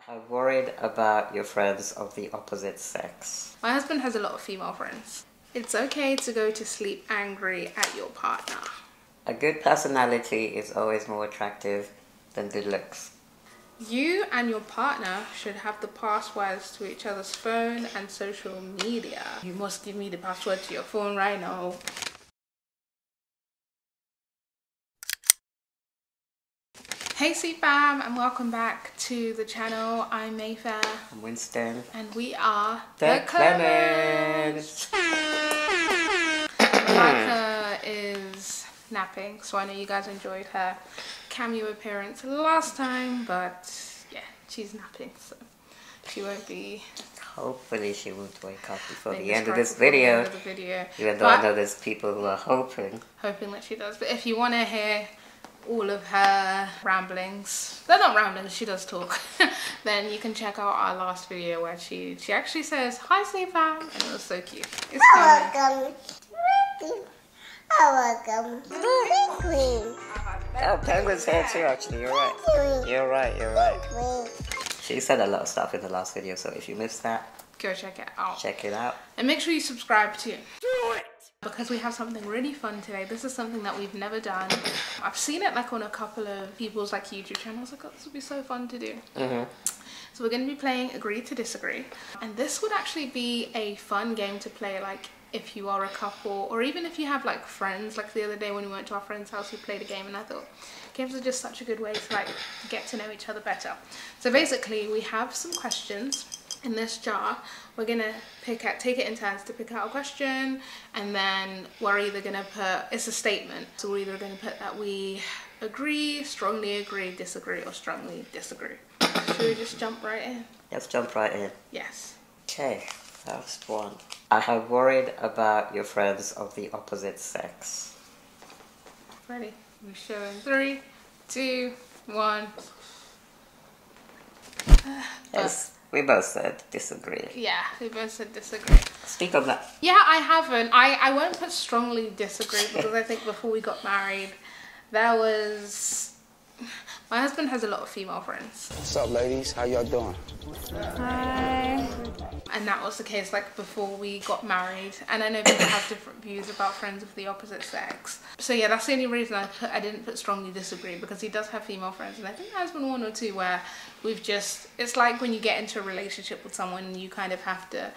I'm worried about your friends of the opposite sex. My husband has a lot of female friends. It's okay to go to sleep angry at your partner. A good personality is always more attractive than good looks. You and your partner should have the passwords to each other's phone and social media. You must give me the password to your phone right now. Hey CFam, and welcome back to the channel. I'm Mayfair. I'm Winston. And we are the Clements. Rebecca is napping, so I know you guys enjoyed her cameo appearance last time, but yeah, she's napping, so she won't be. Hopefully she won't wake up before the Fingers end of crossed this before the video. end of the video. Even though I know there's people who are hoping that she does. But if you want to hear all of her ramblings, they're not ramblings, she does talk, then you can check out our last video where she actually says hi CFam, and it was so cute. It's coming. Oh, Penguin's here too, actually. You're right. You're right. She said a lot of stuff in the last video, so if you missed that, go check it out. Check it out. And make sure you subscribe too. Do it! Because we have something really fun today. This is something that we've never done. I've seen it like on a couple of people's like YouTube channels. I thought this would be so fun to do. So we're going to be playing Agree to Disagree. And this would actually be a fun game to play like if you are a couple, or even if you have like friends. Like the other day when we went to our friend's house, we played a game and I thought games are just such a good way to like get to know each other better. So basically we have some questions in this jar. We're gonna take it in turns to pick out a question, and then we're either gonna put, it's a statement, so we're either gonna put that we agree, strongly agree, disagree, or strongly disagree. Should we just jump right in? Let's jump right in. Yes. Okay, first one. I have worried about your friends of the opposite sex. Ready? We're showing 3, 2, 1. Yes. We both said disagree. Yeah, we both said disagree. Speak on that. Yeah, I haven't. I won't put strongly disagree because I think before we got married, there was... My husband has a lot of female friends. What's up, ladies? How y'all doing? Hi. And that was the case like before we got married. And I know people have different views about friends of the opposite sex. So yeah, that's the only reason I didn't put strongly disagree, because he does have female friends. And I think there's been one or two where we've just, it's like when you get into a relationship with someone, you kind of have to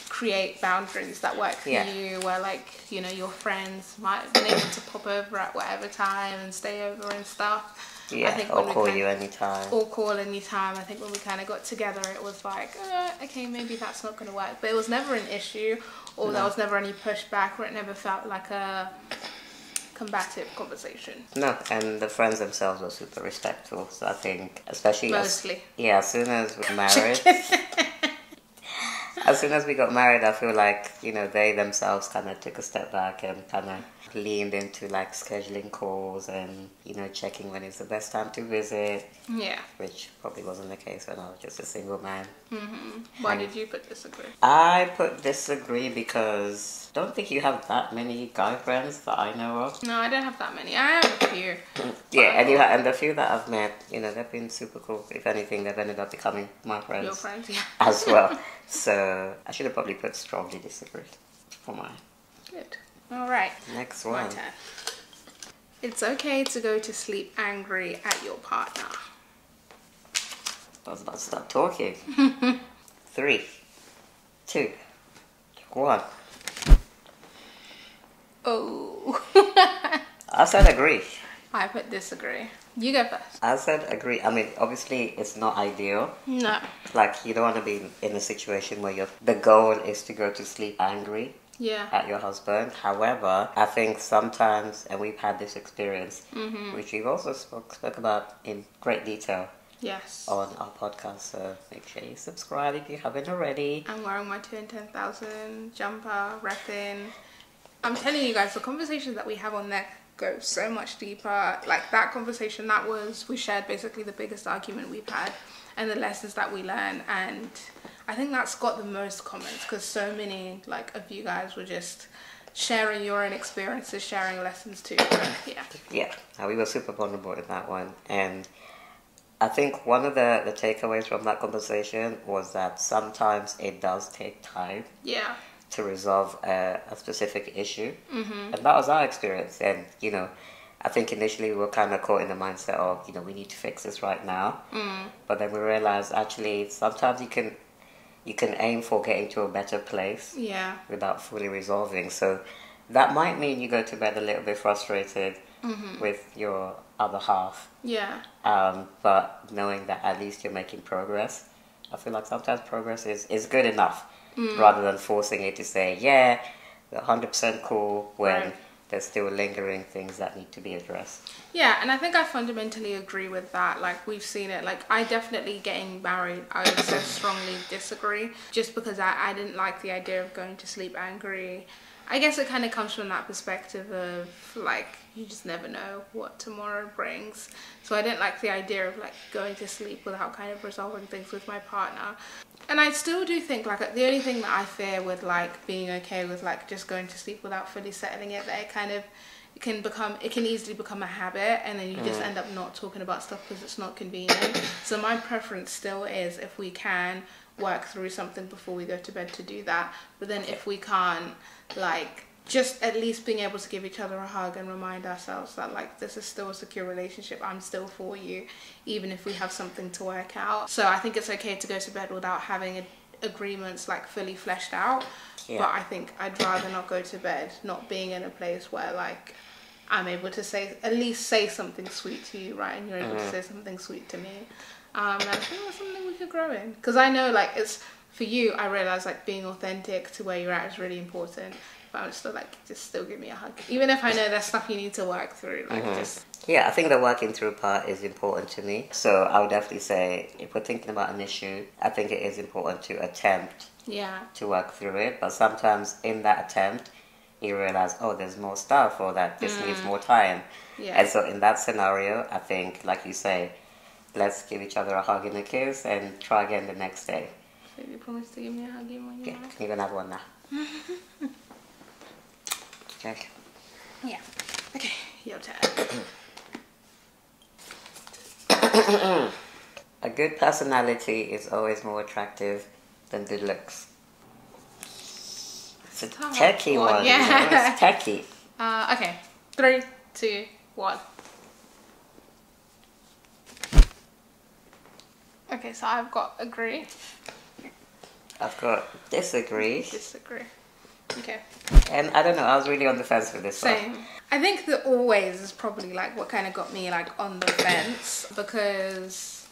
create boundaries that work for you, where like, you know, your friends might have been able to pop over at whatever time and stay over and stuff. Yeah, I think or call you anytime. Or call anytime. I think when we kind of got together, it was like, okay, maybe that's not going to work. But it was never an issue, or there was never any pushback, or it never felt like a combative conversation. No, and the friends themselves were super respectful. So I think, especially mostly. As soon as we're married, as soon as we got married, I feel like, you know, they themselves kind of took a step back and kind of leaned into like scheduling calls and, you know, checking when is the best time to visit. Yeah. Which probably wasn't the case when I was just a single man. Why did you put disagree? I put disagree because I don't think you have that many guy friends that I know of. No, I don't have that many. I have a few. Yeah, and the few that I've met, you know, they've been super cool. If anything, they've ended up becoming my friends. Your friends, yeah. As well. So I should have probably put strongly disagree for mine. Good. All right. Next one. My turn. It's okay to go to sleep angry at your partner. I was about to start talking. 3, 2, 1. Oh. I said agree. I put disagree. You go first. I said agree. I mean, obviously, it's not ideal. No. Like, you don't want to be in a situation where the goal is to go to sleep angry. Yeah. At your husband. However, I think sometimes, and we've had this experience, which we've also spoke about in great detail. Yes. On our podcast, so make sure you subscribe if you haven't already. I'm wearing my 2 in 10,000 jumper, repping. I'm telling you guys, the conversations that we have on there go so much deeper. Like that conversation, we shared basically the biggest argument we've had and the lessons that we learned, and I think that's got the most comments because so many like of you guys were just sharing your own experiences, sharing lessons too. Yeah. Yeah, we were super vulnerable in that one, and I think one of the takeaways from that conversation was that sometimes it does take time. Yeah. To resolve a specific issue. And that was our experience. And, I think initially we were kind of caught in the mindset of, we need to fix this right now. But then we realized actually sometimes you can aim for getting to a better place without fully resolving. So that might mean you go to bed a little bit frustrated with your other half. Yeah. But knowing that at least you're making progress, I feel like sometimes progress is good enough. Rather than forcing it to say, yeah, we're 100% cool when there's still lingering things that need to be addressed. Yeah, and I think I fundamentally agree with that. Like, we've seen it. Like, I definitely getting married, I would so strongly disagree. Just because I didn't like the idea of going to sleep angry. I guess it kind of comes from that perspective of, like, you just never know what tomorrow brings. So I didn't like the idea of, like, going to sleep without kind of resolving things with my partner. And I still do think, like, the only thing that I fear with, like, being okay with, like, just going to sleep without fully settling it, that it kind of it can easily become a habit, and then you just end up not talking about stuff because it's not convenient. So my preference still is, if we can, work through something before we go to bed to do that. But then if we can't, like, just at least being able to give each other a hug and remind ourselves that, like, this is still a secure relationship. I'm still for you, even if we have something to work out. So I think it's okay to go to bed without having agreements, like, fully fleshed out. But I think I'd rather not go to bed not being in a place where, like, I'm able to at least say something sweet to you, right? And you're able to say something sweet to me. And I think that's something we could grow in. Because I know, like, it's, for you, I realise, like, being authentic to where you're at is really important. But I'm still like, just still give me a hug. Even if I know there's stuff you need to work through. Like, just... Yeah, I think the working through part is important to me. So I would definitely say, if we're thinking about an issue, I think it is important to attempt to work through it. But sometimes in that attempt, you realise, oh, there's more stuff, or that this needs more time. Yeah. And so in that scenario, I think, like you say, let's give each other a hug and a kiss and try again the next day. So you promise to give me a hug even when you're you're going to have one now. Okay. Yeah. Okay, your turn. A good personality is always more attractive than good looks. It's a techie one. Yeah. It's techie. Okay. 3, 2, 1. Okay, so I've got agree. I've got disagree. Disagree. Okay. And I don't know, I was really on the fence with this one. Same. I think the always is probably, like, what kind of got me, like, on the fence, because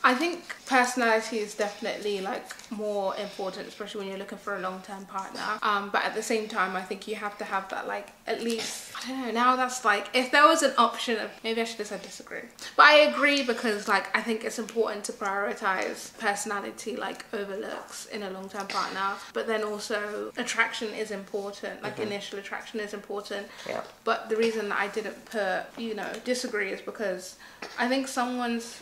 I think personality is definitely, like, more important, especially when you're looking for a long-term partner. But at the same time, I think you have to have that, like, at least, I don't know, now that's, like, if there was an option of, maybe I should have said disagree. But I agree, because, like, I think it's important to prioritize personality, like, over looks in a long-term partner. But then also, attraction is important, like, initial attraction is important. Yeah. But the reason that I didn't put, disagree is because I think someone's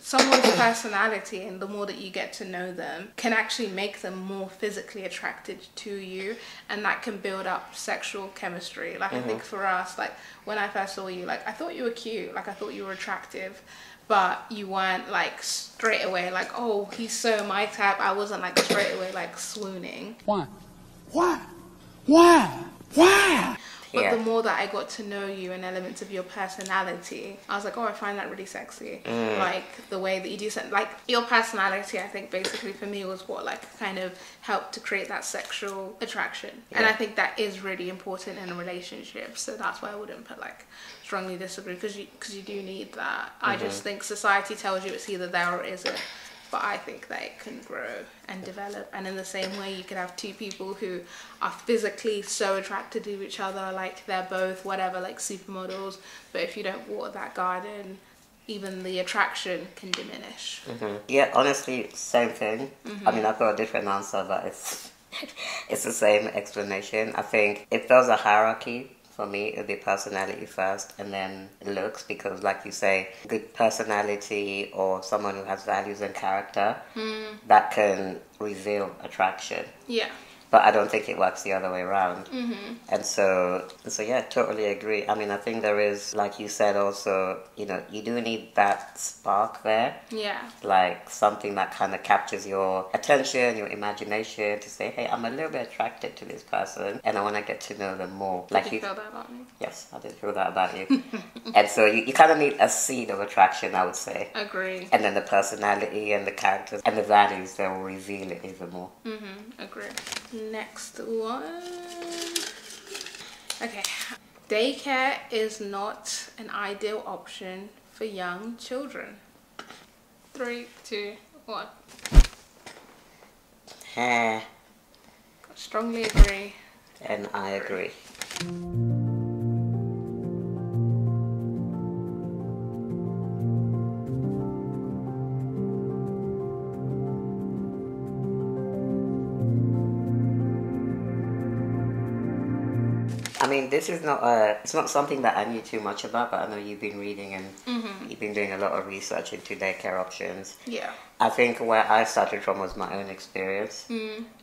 personality, and the more that you get to know them, can actually make them more physically attracted to you, and that can build up sexual chemistry. Like, I think for us, like, when I first saw you, like, I thought you were cute, like, I thought you were attractive, but you weren't, like, straight away like, oh, he's so my type. I wasn't, like, straight away, like, swooning. Why? But the more that I got to know you and elements of your personality, I was like, oh, I find that really sexy. Like, the way that you do something, like, your personality, I think, basically for me was what, like, kind of helped to create that sexual attraction. Yeah. And I think that is really important in a relationship. So that's why I wouldn't put, like, strongly disagree, because you do need that. I just think society tells you it's either there or it isn't. But I think that it can grow and develop. And in the same way, you could have two people who are physically so attracted to each other, like, they're both whatever, like, supermodels. But if you don't water that garden, even the attraction can diminish. Yeah, honestly, same thing. I mean, I've got a different answer, but it's the same explanation. I think if there was a hierarchy, for me, it would be personality first and then looks, because, like you say, good personality or someone who has values and character, that can reveal attraction. Yeah. but I don't think it works the other way around. And so yeah, totally agree. I mean, I think there is, like you said, also, you know, you do need that spark there. Yeah. Like something that kind of captures your attention, your imagination, to say, hey, I'm a little bit attracted to this person and I want to get to know them more. Did you feel that about me? Yes, I did feel that about you. And so you kind of need a seed of attraction, I would say. Agree. And then the personality and the characters and the values, they will reveal it even more. Agree. Next one. Okay. Daycare is not an ideal option for young children. 3, 2, 1. Strongly agree. And I agree. I mean, this is not it's not something that I knew too much about, but I know you've been reading and you've been doing a lot of research into daycare options. Yeah. I think where I started from was my own experience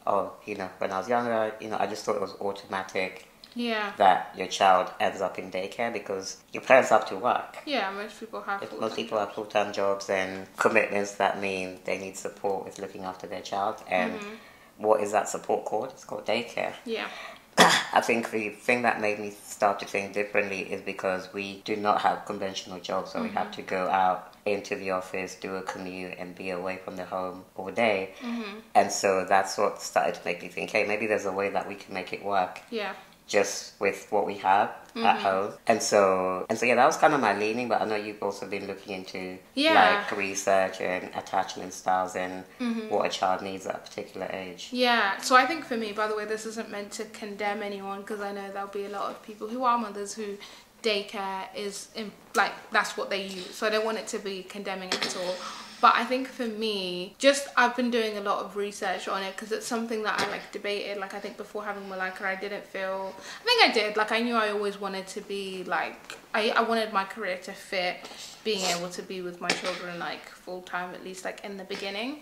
of, you know, when I was younger, you know, I just thought it was automatic that your child ends up in daycare because your parents have to work. Yeah, most people have full-time jobs and commitments that mean they need support with looking after their child. And what is that support called? It's called daycare. Yeah. I think the thing that made me start to think differently is because we do not have conventional jobs, so we have to go out into the office, do a commute, and be away from the home all day. And so that's what started to make me think, hey, maybe there's a way that we can make it work. Yeah. Just with what we have at home. And so yeah, that was kind of my leaning, but I know you've also been looking into like research and attachment styles and what a child needs at a particular age. Yeah, so I think for me, by the way, this isn't meant to condemn anyone, because I know there'll be a lot of people who are mothers who daycare is like that's what they use, so I don't want it to be condemning at all. But I think for me, I've been doing a lot of research on it because it's something that I like debated. Like I think before having Malika, I think I did. Like I knew I always wanted to be like, I wanted my career to fit being able to be with my children like full time, at least like in the beginning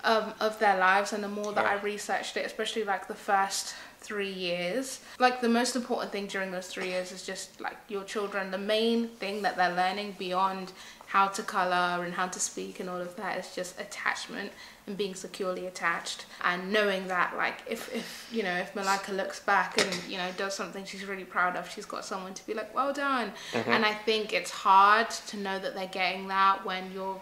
of their lives. And the more that I researched it, especially like the first 3 years, like the most important thing during those 3 years is just like your children, the main thing that they're learning beyond how to color and how to speak and all of that is just attachment and being securely attached, and knowing that like if you know, if Malika looks back and, you know, does something she's really proud of, she's got someone to be like, well done. And I think it's hard to know that they're getting that when you're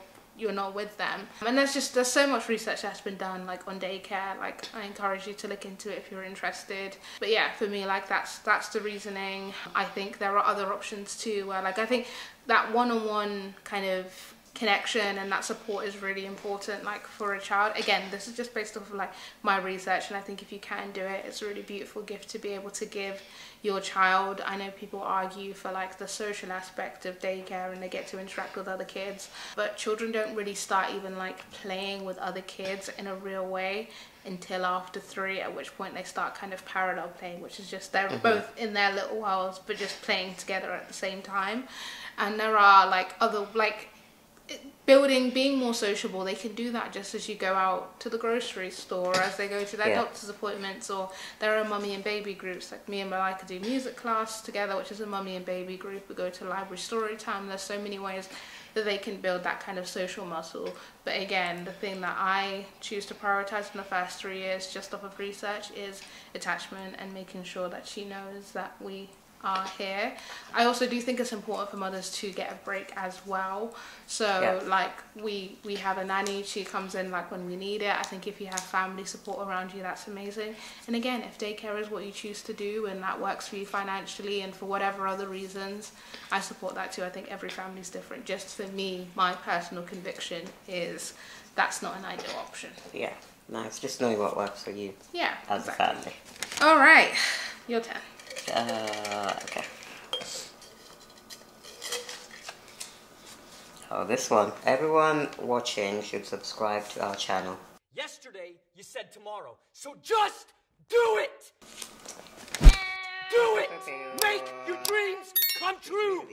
not with them. And there's so much research that's been done like on daycare. Like I encourage you to look into it if you're interested. But yeah, for me, like that's the reasoning. I think there are other options too, where like I think that one-on-one kind of connection and that support is really important, like for a child. Again, this is just based off of like my research, and I think if you can do it, it's a really beautiful gift to be able to give your child. I know people argue for like the social aspect of daycare and they get to interact with other kids, but children don't really start even like playing with other kids in a real way until after 3, at which point they start kind of parallel playing, which is just they're both in their little worlds but just playing together at the same time. And there are like other like being more sociable. They can do that just as you go out to the grocery store, as they go to their doctor's appointments, or there are mummy and baby groups. Like me and Malika do music class together, which is a mummy and baby group. We go to library story time. There's so many ways that they can build that kind of social muscle. But again, the thing that I choose to prioritize in the first 3 years just off of research is attachment and making sure that she knows that we are here. I also do think it's important for mothers to get a break as well. So like we have a nanny, she comes in like when we need it. I think if you have family support around you, that's amazing. And again, if daycare is what you choose to do and that works for you financially and for whatever other reasons, I support that too. I think every family is different. Just for me, my personal conviction is that's not an ideal option. Yeah, nice. Just knowing what works for you. Yeah, as a family. All right, your turn. Okay. Oh, this one. Everyone watching should subscribe to our channel. Yesterday, you said tomorrow, so just do it! Do it! Make your dreams come true!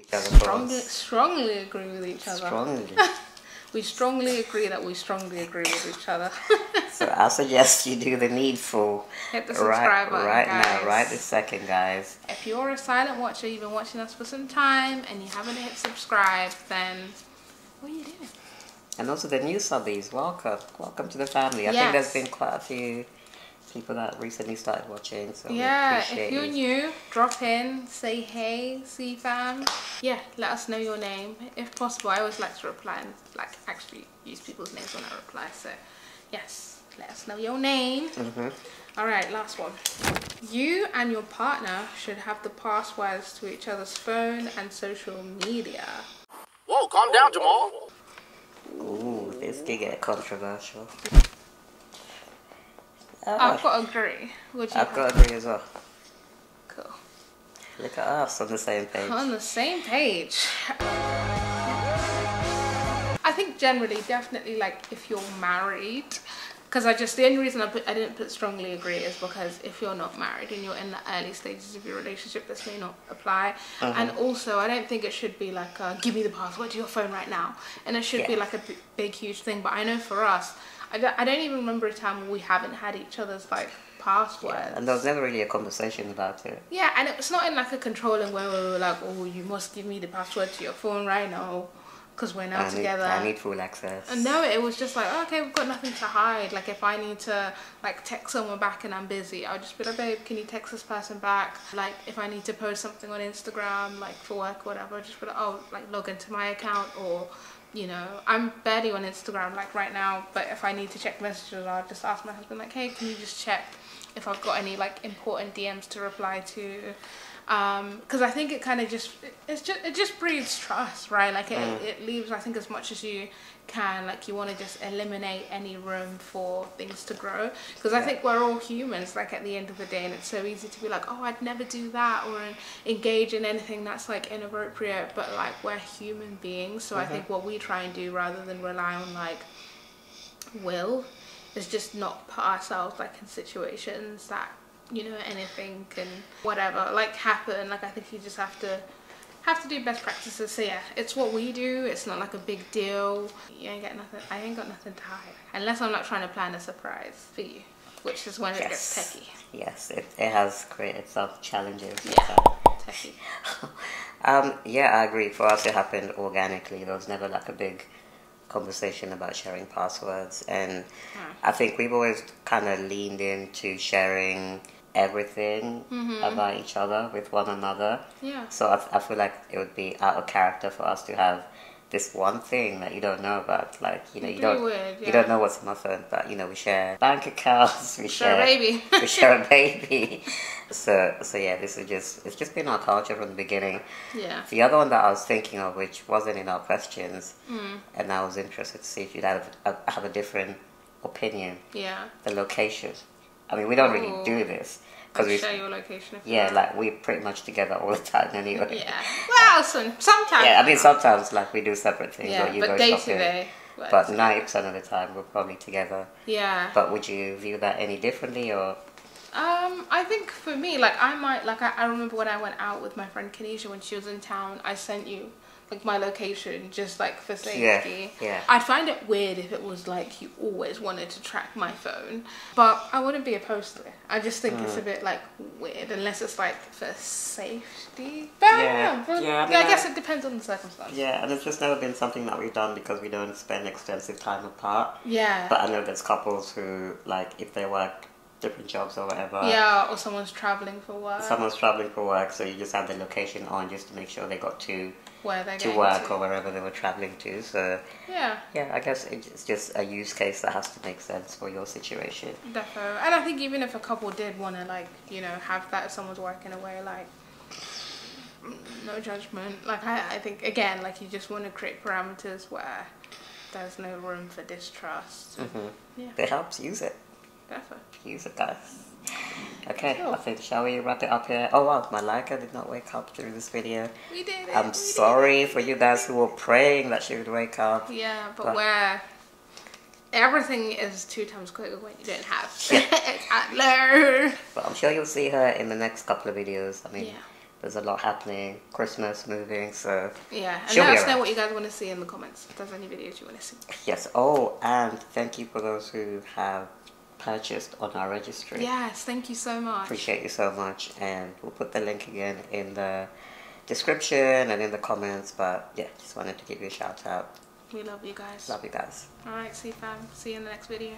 Strongly agree with each other. Strongly. We strongly agree that we strongly agree with each other. So I suggest you do the needful. Hit the subscribe button, right guys. now, right this second, guys. If you're a silent watcher, you've been watching us for some time and you haven't hit subscribe, then what are you doing? And also the new subbies, welcome to the family. I think there's been quite a few people that recently started watching, so yeah, we appreciate if you're new, drop in, say hey, see fam. Yeah, let us know your name if possible. I always like to reply and like actually use people's names when I reply, so yes, let us know your name. All right, last one. You and your partner should have the passwords to each other's phone and social media. Whoa, calm down, Jamal. Ooh, this could get controversial. I've got to agree. I've got to agree as well. Cool. Look at us on the same page. On the same page. I think generally, definitely, like if you're married, because the only reason I didn't put strongly agree is because if you're not married and you're in the early stages of your relationship, this may not apply. And also, I don't think it should be like, give me the password to your phone right now. And it should be like a big, huge thing. But I know for us, I don't even remember a time where we haven't had each other's like passwords. Yeah, and there was never really a conversation about it. Yeah, and it's not in like a controlling way where we were like, oh, you must give me the password to your phone right now. Because we're now together. I need full access. And no, it was just like, oh, okay, we've got nothing to hide. Like if I need to like text someone back and I'm busy, I'll just be like, babe, can you text this person back? Like if I need to post something on Instagram, like for work or whatever, I'll just be like, oh, like log into my account. Or, you know, I'm barely on Instagram like right now, but if I need to check messages, I'll just ask my husband like, hey, can you just check if I've got any like important DMs to reply to? Because I think it kind of it just breeds trust, right? Like it leaves, I think, as much as you can, like you want to just eliminate any room for things to grow, because I think we're all humans, like at the end of the day, and it's so easy to be like, oh, I'd never do that, or engage in anything that's like inappropriate, but like we're human beings, so I think what we try and do, rather than rely on like will, is just not put ourselves like in situations that, you know, anything can whatever like happen. Like I think you just have to do best practices. So yeah, it's what we do. It's not like a big deal. You ain't got nothing. I ain't got nothing to hide, unless I'm not trying to plan a surprise for you, which is when it gets techie. Yes, it has created some challenges. Yeah, techie. Yeah, I agree. For us, it happened organically. There was never like a big conversation about sharing passwords, and I think we've always kind of leaned into sharing everything about each other with one another. Yeah. So I feel like it would be out of character for us to have this one thing that you don't know about. Like, you know, you don't know what's on my phone, but you know, we share bank accounts, we share a baby. We share a baby. So yeah, it's just been our culture from the beginning. Yeah. The other one that I was thinking of, which wasn't in our questions, and I was interested to see if you'd have a different opinion. Yeah. The location. I mean, we don't really do this. Because we share your location. Yeah, like we're pretty much together all the time anyway. Yeah. Well, sometimes. Yeah, I mean sometimes like we do separate things. Yeah, or you but go day shopping, to day. But 90% of the time we're probably together. Yeah. But would you view that any differently, or? I think for me, like I might, like I remember when I went out with my friend Kenesha when she was in town, I sent you like my location just like for safety. Yeah. I'd find it weird if it was like you always wanted to track my phone, but I wouldn't be opposed to it. I just think it's a bit like weird unless it's like for safety. But I guess it depends on the circumstance. Yeah, and it's just never been something that we've done because we don't spend extensive time apart. Yeah. But I know there's couples who, like, if they work different jobs or whatever. Yeah, or someone's traveling for work. So you just have the location on just to make sure they got to work or wherever they were traveling to. So yeah, I guess it's just a use case that has to make sense for your situation. Definitely. And I think even if a couple did want to, like, you know, have that if someone's working away, like, no judgment. Like I think again, like you just want to create parameters where there's no room for distrust. Yeah, it helps. Use it. Definitely. Use it, guys. Okay, I think, shall we wrap it up here? Oh wow, my Leica did not wake up during this video. We did it. I'm sorry for you guys who were praying that she would wake up. Yeah, but where everything is 2 times quicker when you don't have a toddler. But I'm sure you'll see her in the next couple of videos. I mean, There's a lot happening. Christmas, moving, so yeah. And let us know what you guys want to see in the comments. If there's any videos you want to see. Yes. Oh, and thank you for those who have purchased on our registry. Yes, thank you so much. Appreciate you so much, and we'll put the link again in the description and in the comments. But yeah, just wanted to give you a shout out. We love you guys. Love you guys. All right, see you fam. See you in the next video.